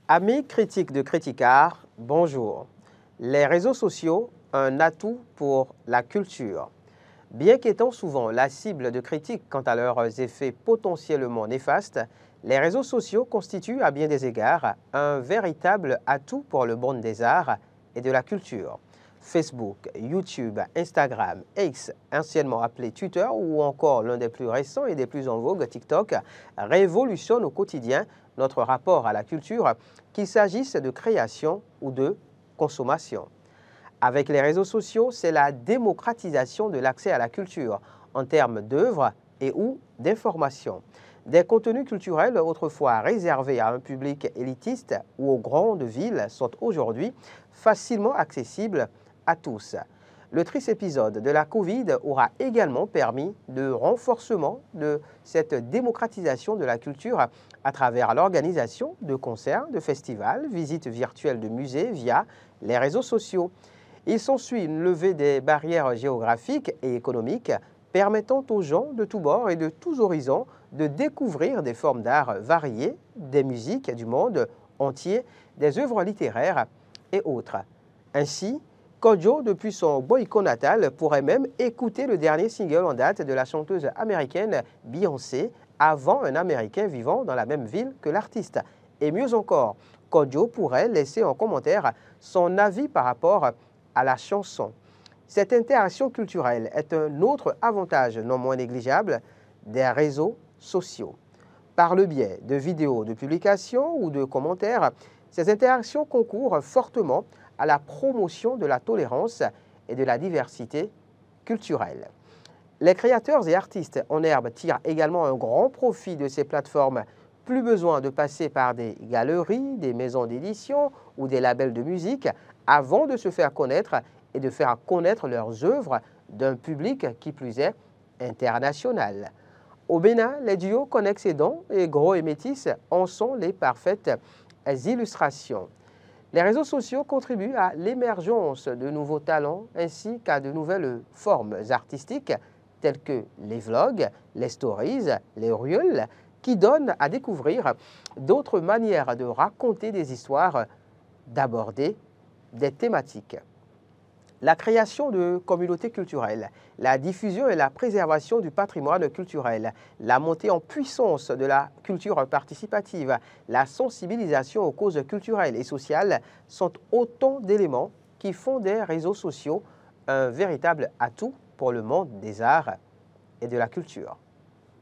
Amis critiques de Criticart, bonjour. Les réseaux sociaux, un atout pour la culture. Bien qu'étant souvent la cible de critiques quant à leurs effets potentiellement néfastes, les réseaux sociaux constituent à bien des égards un véritable atout pour le monde des arts et de la culture. Facebook, YouTube, Instagram, X, anciennement appelé Twitter, ou encore l'un des plus récents et des plus en vogue, TikTok, révolutionnent au quotidien notre rapport à la culture, qu'il s'agisse de création ou de consommation. Avec les réseaux sociaux, c'est la démocratisation de l'accès à la culture en termes d'œuvres et ou d'informations. Des contenus culturels autrefois réservés à un public élitiste ou aux grandes villes sont aujourd'hui facilement accessibles à tous. Le triste épisode de la Covid aura également permis de renforcement de cette démocratisation de la culture à travers l'organisation de concerts, de festivals, visites virtuelles de musées via les réseaux sociaux. Il s'ensuit une levée des barrières géographiques et économiques permettant aux gens de tous bords et de tous horizons de découvrir des formes d'art variées, des musiques du monde entier, des œuvres littéraires et autres. Ainsi, Kodjo, depuis son boycott natal, pourrait même écouter le dernier single en date de la chanteuse américaine Beyoncé avant un Américain vivant dans la même ville que l'artiste. Et mieux encore, Kodjo pourrait laisser en commentaire son avis par rapport à la chanson. Cette interaction culturelle est un autre avantage non moins négligeable des réseaux sociaux. Par le biais de vidéos de publications ou de commentaires, ces interactions concourent fortement à la promotion de la tolérance et de la diversité culturelle. Les créateurs et artistes en herbe tirent également un grand profit de ces plateformes. Plus besoin de passer par des galeries, des maisons d'édition ou des labels de musique avant de se faire connaître et de faire connaître leurs œuvres d'un public qui plus est international. Au Bénin, les duos Connex et Don et Gros et Métis en sont les parfaites illustrations. Les réseaux sociaux contribuent à l'émergence de nouveaux talents ainsi qu'à de nouvelles formes artistiques telles que les vlogs, les stories, les reels, qui donnent à découvrir d'autres manières de raconter des histoires, d'aborder des thématiques. La création de communautés culturelles, la diffusion et la préservation du patrimoine culturel, la montée en puissance de la culture participative, la sensibilisation aux causes culturelles et sociales sont autant d'éléments qui font des réseaux sociaux un véritable atout pour le monde des arts et de la culture.